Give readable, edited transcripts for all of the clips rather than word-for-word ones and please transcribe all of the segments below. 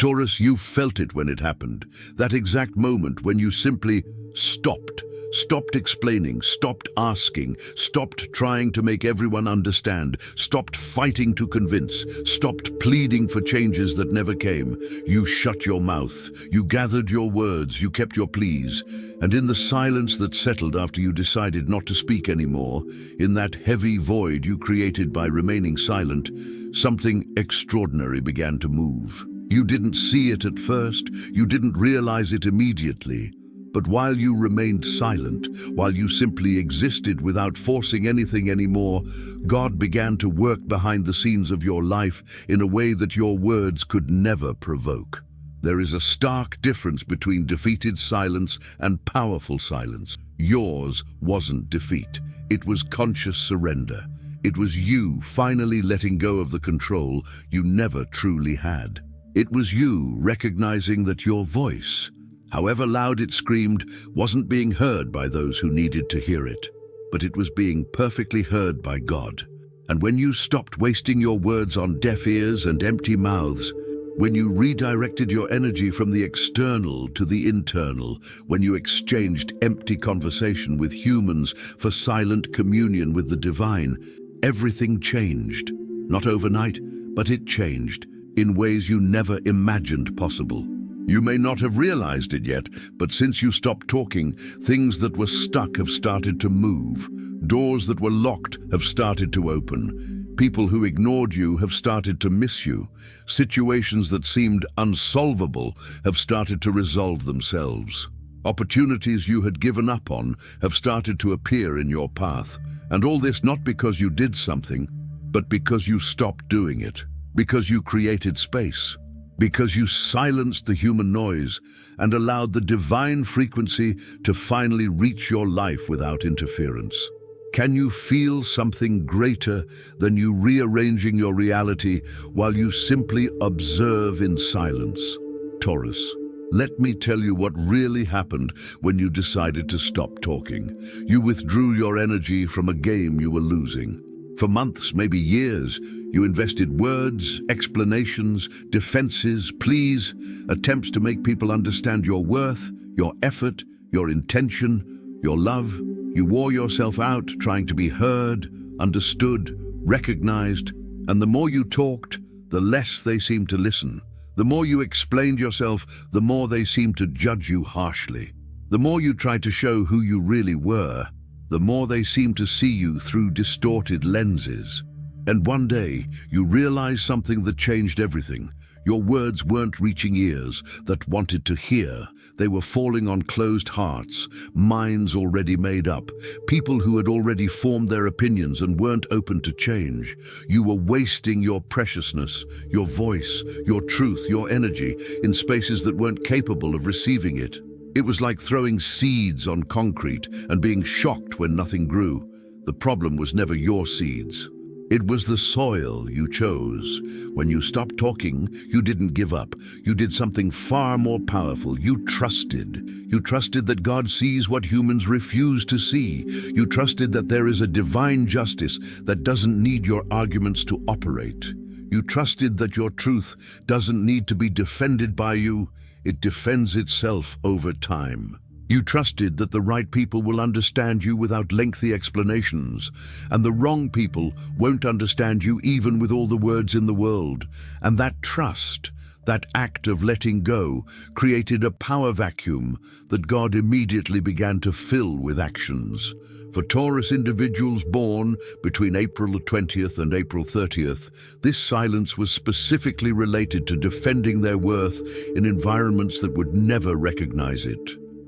Taurus, you felt it when it happened. That exact moment when you simply stopped. Stopped explaining, stopped asking, stopped trying to make everyone understand, stopped fighting to convince, stopped pleading for changes that never came. You shut your mouth, you gathered your words, you kept your pleas, and in the silence that settled after you decided not to speak anymore, in that heavy void you created by remaining silent, something extraordinary began to move. You didn't see it at first, you didn't realize it immediately. But while you remained silent, while you simply existed without forcing anything anymore, God began to work behind the scenes of your life in a way that your words could never provoke. There is a stark difference between defeated silence and powerful silence. Yours wasn't defeat. It was conscious surrender. It was you finally letting go of the control you never truly had. It was you recognizing that your voice, however loud it screamed, wasn't being heard by those who needed to hear it, but it was being perfectly heard by God. And when you stopped wasting your words on deaf ears and empty mouths, when you redirected your energy from the external to the internal, when you exchanged empty conversation with humans for silent communion with the divine, everything changed. Not overnight, but it changed in ways you never imagined possible. You may not have realized it yet, but since you stopped talking, things that were stuck have started to move. Doors that were locked have started to open. People who ignored you have started to miss you. Situations that seemed unsolvable have started to resolve themselves. Opportunities you had given up on have started to appear in your path. And all this not because you did something, but because you stopped doing it. Because you created space. Because you silenced the human noise and allowed the divine frequency to finally reach your life without interference. Can you feel something greater than you rearranging your reality while you simply observe in silence? Taurus, let me tell you what really happened when you decided to stop talking. You withdrew your energy from a game you were losing. For months, maybe years, you invested words, explanations, defenses, pleas, attempts to make people understand your worth, your effort, your intention, your love. You wore yourself out trying to be heard, understood, recognized, and the more you talked, the less they seemed to listen. The more you explained yourself, the more they seemed to judge you harshly. The more you tried to show who you really were, the more they seemed to see you through distorted lenses. And one day, you realized something that changed everything. Your words weren't reaching ears that wanted to hear. They were falling on closed hearts, minds already made up, people who had already formed their opinions and weren't open to change. You were wasting your preciousness, your voice, your truth, your energy in spaces that weren't capable of receiving it. It was like throwing seeds on concrete and being shocked when nothing grew. The problem was never your seeds. It was the soil you chose. When you stopped talking, you didn't give up. You did something far more powerful. You trusted. You trusted that God sees what humans refuse to see. You trusted that there is a divine justice that doesn't need your arguments to operate. You trusted that your truth doesn't need to be defended by you. It defends itself over time. You trusted that the right people will understand you without lengthy explanations, and the wrong people won't understand you even with all the words in the world. And that trust, that act of letting go, created a power vacuum that God immediately began to fill with actions. For Taurus individuals born between April 20th and April 30th, this silence was specifically related to defending their worth in environments that would never recognize it.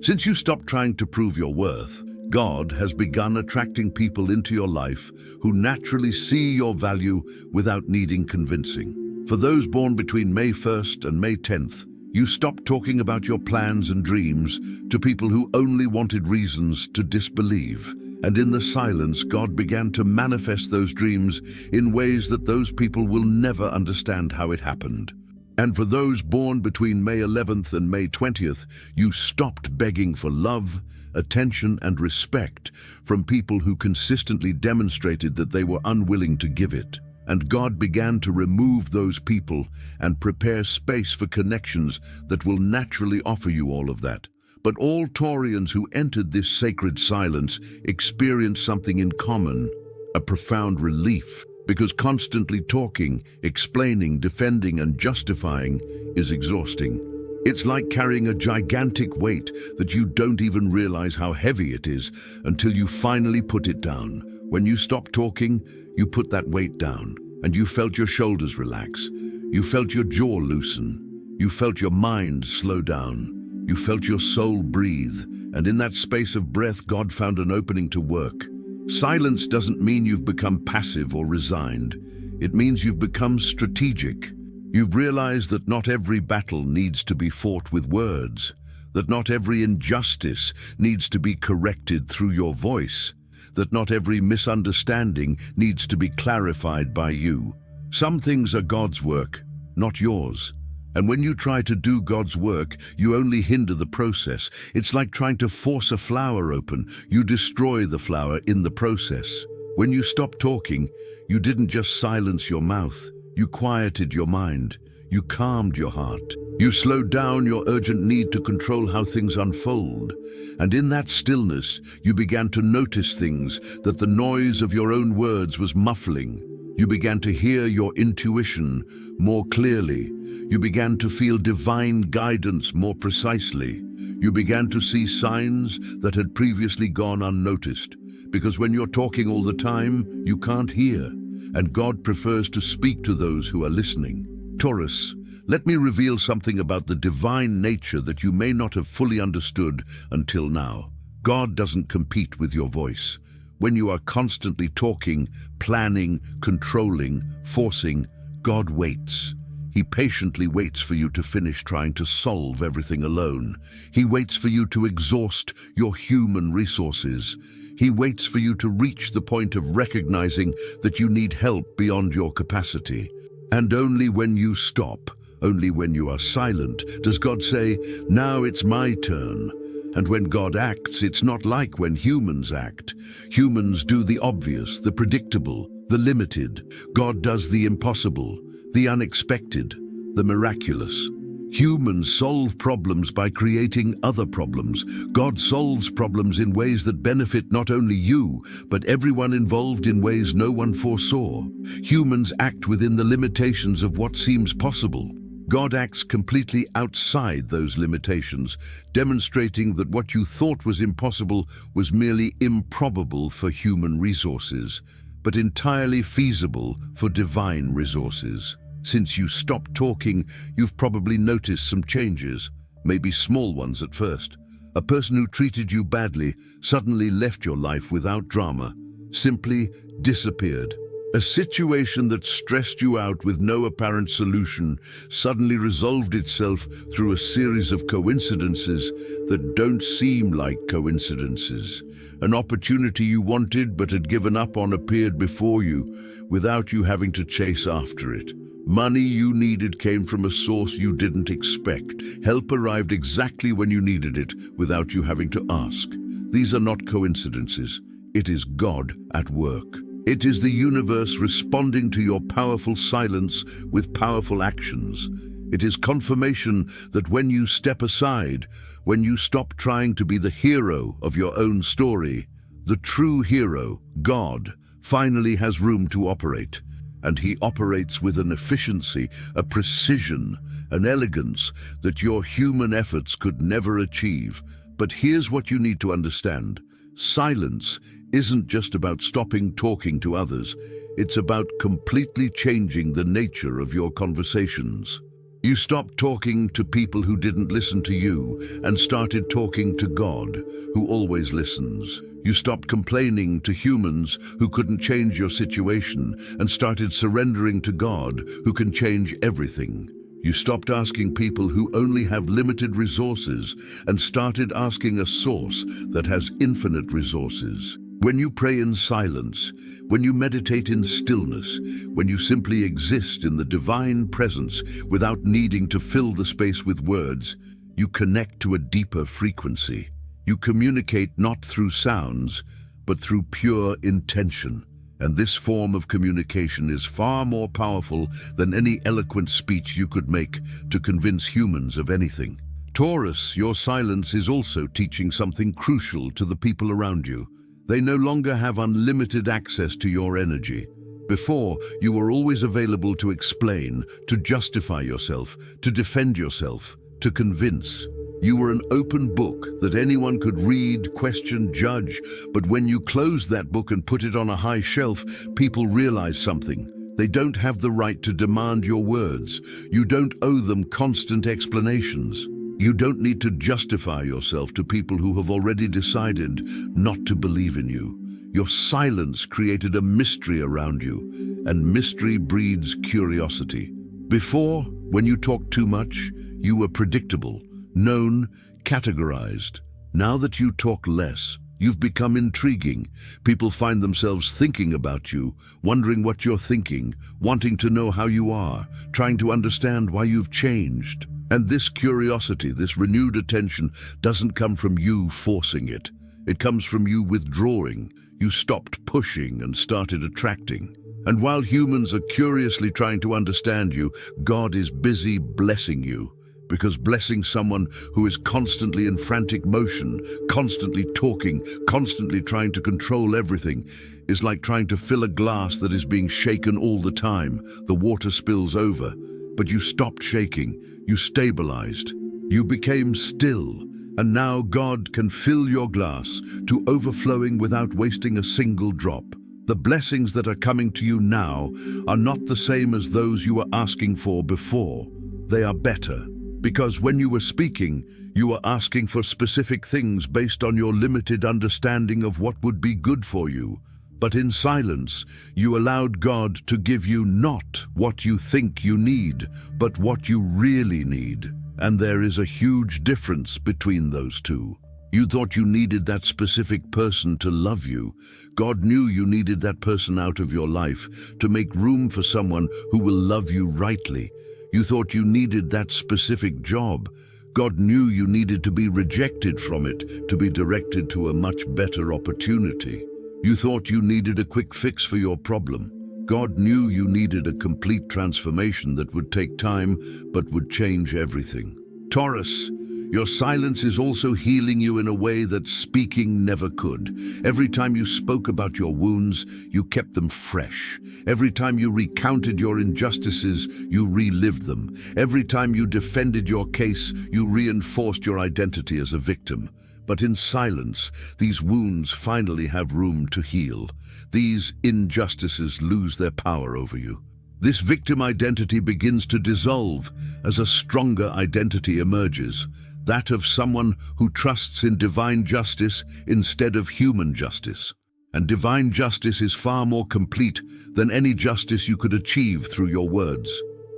Since you stopped trying to prove your worth, God has begun attracting people into your life who naturally see your value without needing convincing. For those born between May 1st and May 10th, you stopped talking about your plans and dreams to people who only wanted reasons to disbelieve. And in the silence, God began to manifest those dreams in ways that those people will never understand how it happened. And for those born between May 11th and May 20th, you stopped begging for love, attention, and respect from people who consistently demonstrated that they were unwilling to give it. And God began to remove those people and prepare space for connections that will naturally offer you all of that. But all Taurians who entered this sacred silence experienced something in common, a profound relief, because constantly talking, explaining, defending, and justifying is exhausting. It's like carrying a gigantic weight that you don't even realize how heavy it is until you finally put it down. When you stop talking, you put that weight down, and you felt your shoulders relax. You felt your jaw loosen. You felt your mind slow down. You felt your soul breathe, and in that space of breath, God found an opening to work. Silence doesn't mean you've become passive or resigned. It means you've become strategic. You've realized that not every battle needs to be fought with words, that not every injustice needs to be corrected through your voice, that not every misunderstanding needs to be clarified by you. Some things are God's work, not yours. And when you try to do God's work, you only hinder the process. It's like trying to force a flower open. You destroy the flower in the process. When you stop talking, you didn't just silence your mouth. You quieted your mind. You calmed your heart. You slowed down your urgent need to control how things unfold. And in that stillness, you began to notice things that the noise of your own words was muffling. You began to hear your intuition more clearly. You began to feel divine guidance more precisely. You began to see signs that had previously gone unnoticed. Because when you're talking all the time, you can't hear. And God prefers to speak to those who are listening. Taurus, let me reveal something about the divine nature that you may not have fully understood until now. God doesn't compete with your voice. When you are constantly talking, planning, controlling, forcing, God waits. He patiently waits for you to finish trying to solve everything alone. He waits for you to exhaust your human resources. He waits for you to reach the point of recognizing that you need help beyond your capacity. And only when you stop, only when you are silent, does God say, "Now it's my turn." And when God acts, it's not like when humans act. Humans do the obvious, the predictable, the limited. God does the impossible, the unexpected, the miraculous. Humans solve problems by creating other problems. God solves problems in ways that benefit not only you, but everyone involved in ways no one foresaw. Humans act within the limitations of what seems possible. God acts completely outside those limitations, demonstrating that what you thought was impossible was merely improbable for human resources, but entirely feasible for divine resources. Since you stopped talking, you've probably noticed some changes, maybe small ones at first. A person who treated you badly suddenly left your life without drama, simply disappeared. A situation that stressed you out with no apparent solution suddenly resolved itself through a series of coincidences that don't seem like coincidences. An opportunity you wanted but had given up on appeared before you without you having to chase after it. Money you needed came from a source you didn't expect. Help arrived exactly when you needed it without you having to ask. These are not coincidences. It is God at work. It is the universe responding to your powerful silence with powerful actions. It is confirmation that when you step aside, when you stop trying to be the hero of your own story, the true hero, God, finally has room to operate. And he operates with an efficiency, a precision, an elegance that your human efforts could never achieve. But here's what you need to understand. Silence isn't just about stopping talking to others. It's about completely changing the nature of your conversations. You stopped talking to people who didn't listen to you and started talking to God, who always listens. You stopped complaining to humans who couldn't change your situation and started surrendering to God, who can change everything. You stopped asking people who only have limited resources and started asking a source that has infinite resources. When you pray in silence, when you meditate in stillness, when you simply exist in the divine presence without needing to fill the space with words, you connect to a deeper frequency. You communicate not through sounds, but through pure intention. And this form of communication is far more powerful than any eloquent speech you could make to convince humans of anything. Taurus, your silence is also teaching something crucial to the people around you. They no longer have unlimited access to your energy. Before, you were always available to explain, to justify yourself, to defend yourself, to convince. You were an open book that anyone could read, question, judge. But when you closed that book and put it on a high shelf, people realized something. They don't have the right to demand your words. You don't owe them constant explanations. You don't need to justify yourself to people who have already decided not to believe in you. Your silence created a mystery around you, and mystery breeds curiosity. Before, when you talked too much, you were predictable, known, categorized. Now that you talk less, you've become intriguing. People find themselves thinking about you, wondering what you're thinking, wanting to know how you are, trying to understand why you've changed. And this curiosity, this renewed attention, doesn't come from you forcing it. It comes from you withdrawing. You stopped pushing and started attracting. And while humans are curiously trying to understand you, God is busy blessing you. Because blessing someone who is constantly in frantic motion, constantly talking, constantly trying to control everything, is like trying to fill a glass that is being shaken all the time. The water spills over, but you stopped shaking. You stabilized. You became still. And now God can fill your glass to overflowing without wasting a single drop. The blessings that are coming to you now are not the same as those you were asking for before. They are better. Because when you were speaking, you were asking for specific things based on your limited understanding of what would be good for you. But in silence, you allowed God to give you not what you think you need, but what you really need. And there is a huge difference between those two. You thought you needed that specific person to love you. God knew you needed that person out of your life to make room for someone who will love you rightly. You thought you needed that specific job. God knew you needed to be rejected from it to be directed to a much better opportunity. You thought you needed a quick fix for your problem. God knew you needed a complete transformation that would take time but would change everything. Taurus, your silence is also healing you in a way that speaking never could. Every time you spoke about your wounds, you kept them fresh. Every time you recounted your injustices, you relived them. Every time you defended your case, you reinforced your identity as a victim. But in silence, these wounds finally have room to heal. These injustices lose their power over you. This victim identity begins to dissolve as a stronger identity emerges. That of someone who trusts in divine justice instead of human justice. And divine justice is far more complete than any justice you could achieve through your words.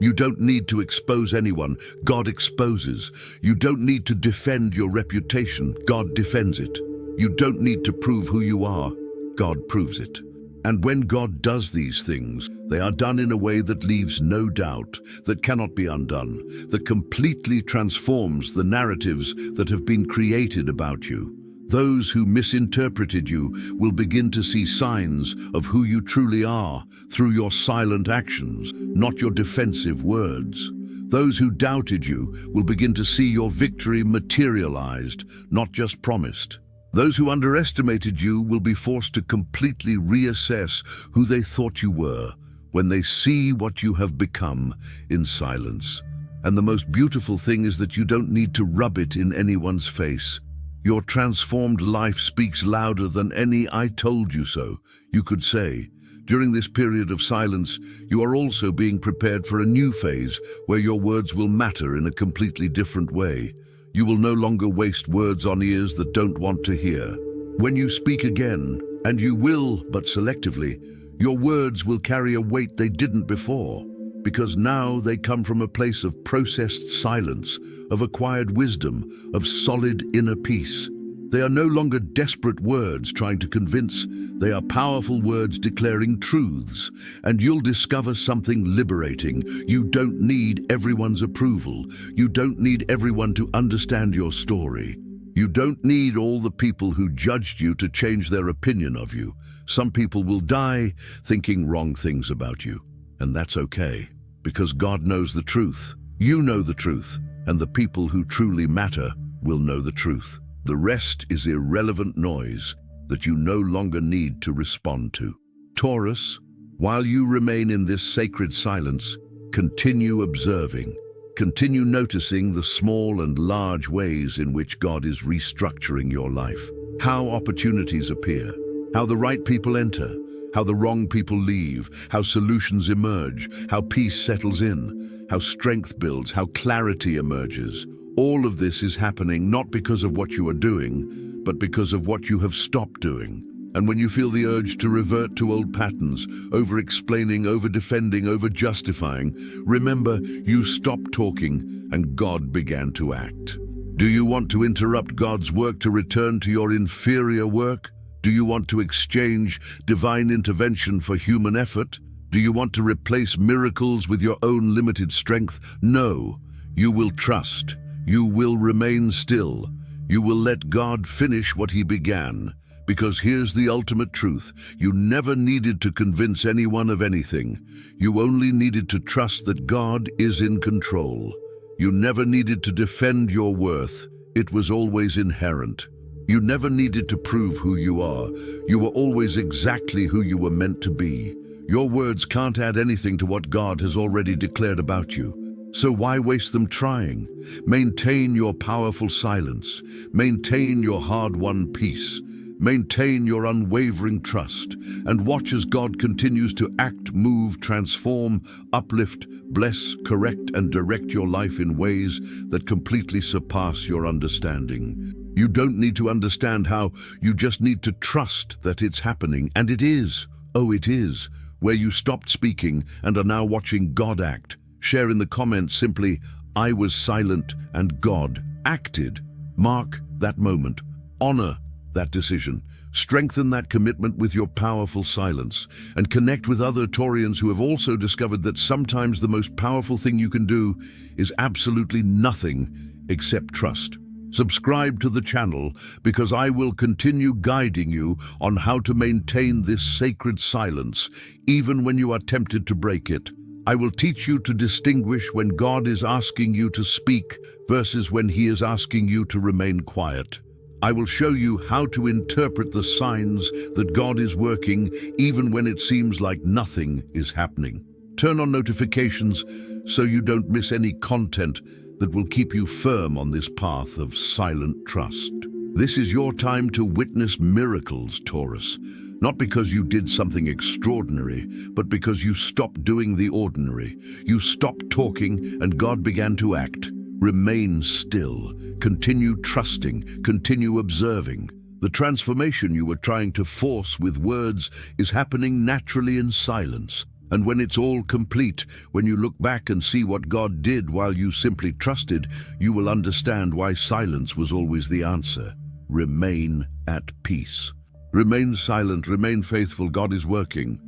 You don't need to expose anyone, God exposes. You don't need to defend your reputation, God defends it. You don't need to prove who you are, God proves it. And when God does these things, they are done in a way that leaves no doubt, that cannot be undone, that completely transforms the narratives that have been created about you. Those who misinterpreted you will begin to see signs of who you truly are through your silent actions, not your defensive words. Those who doubted you will begin to see your victory materialized, not just promised. Those who underestimated you will be forced to completely reassess who they thought you were when they see what you have become in silence. And the most beautiful thing is that you don't need to rub it in anyone's face. Your transformed life speaks louder than any "I told you so" you could say. During this period of silence, you are also being prepared for a new phase where your words will matter in a completely different way. You will no longer waste words on ears that don't want to hear. When you speak again, and you will, but selectively, your words will carry a weight they didn't before, because now they come from a place of processed silence, of acquired wisdom, of solid inner peace. They are no longer desperate words trying to convince. They are powerful words declaring truths. And you'll discover something liberating. You don't need everyone's approval. You don't need everyone to understand your story. You don't need all the people who judged you to change their opinion of you. Some people will die thinking wrong things about you, and that's okay, because God knows the truth. You know the truth, and the people who truly matter will know the truth. The rest is irrelevant noise that you no longer need to respond to. Taurus, while you remain in this sacred silence, continue observing. Continue noticing the small and large ways in which God is restructuring your life. How opportunities appear, how the right people enter, how the wrong people leave, how solutions emerge, how peace settles in, how strength builds, how clarity emerges. All of this is happening not because of what you are doing, but because of what you have stopped doing. And when you feel the urge to revert to old patterns, over-explaining, over-defending, over-justifying, remember you stopped talking and God began to act. Do you want to interrupt God's work to return to your inferior work? Do you want to exchange divine intervention for human effort? Do you want to replace miracles with your own limited strength? No, you will trust. You will remain still. You will let God finish what He began. Because here's the ultimate truth. You never needed to convince anyone of anything. You only needed to trust that God is in control. You never needed to defend your worth. It was always inherent. You never needed to prove who you are. You were always exactly who you were meant to be. Your words can't add anything to what God has already declared about you. So why waste them trying? Maintain your powerful silence. Maintain your hard-won peace. Maintain your unwavering trust, and watch as God continues to act, move, transform, uplift, bless, correct, and direct your life in ways that completely surpass your understanding. You don't need to understand how, you just need to trust that it's happening, and it is. Oh, it is. Where you stopped speaking and are now watching God act. Share in the comments simply, I was silent and God acted. Mark that moment. Honor that decision. Strengthen that commitment with your powerful silence, and connect with other Taurians who have also discovered that sometimes the most powerful thing you can do is absolutely nothing except trust. Subscribe to the channel because I will continue guiding you on how to maintain this sacred silence even when you are tempted to break it. I will teach you to distinguish when God is asking you to speak versus when He is asking you to remain quiet. I will show you how to interpret the signs that God is working even when it seems like nothing is happening. Turn on notifications so you don't miss any content that will keep you firm on this path of silent trust. This is your time to witness miracles, Taurus. Not because you did something extraordinary, but because you stopped doing the ordinary. You stopped talking and God began to act. Remain still. Continue trusting. Continue observing. The transformation you were trying to force with words is happening naturally in silence. And when it's all complete, when you look back and see what God did while you simply trusted, you will understand why silence was always the answer. Remain at peace. Remain silent, remain faithful. God is working.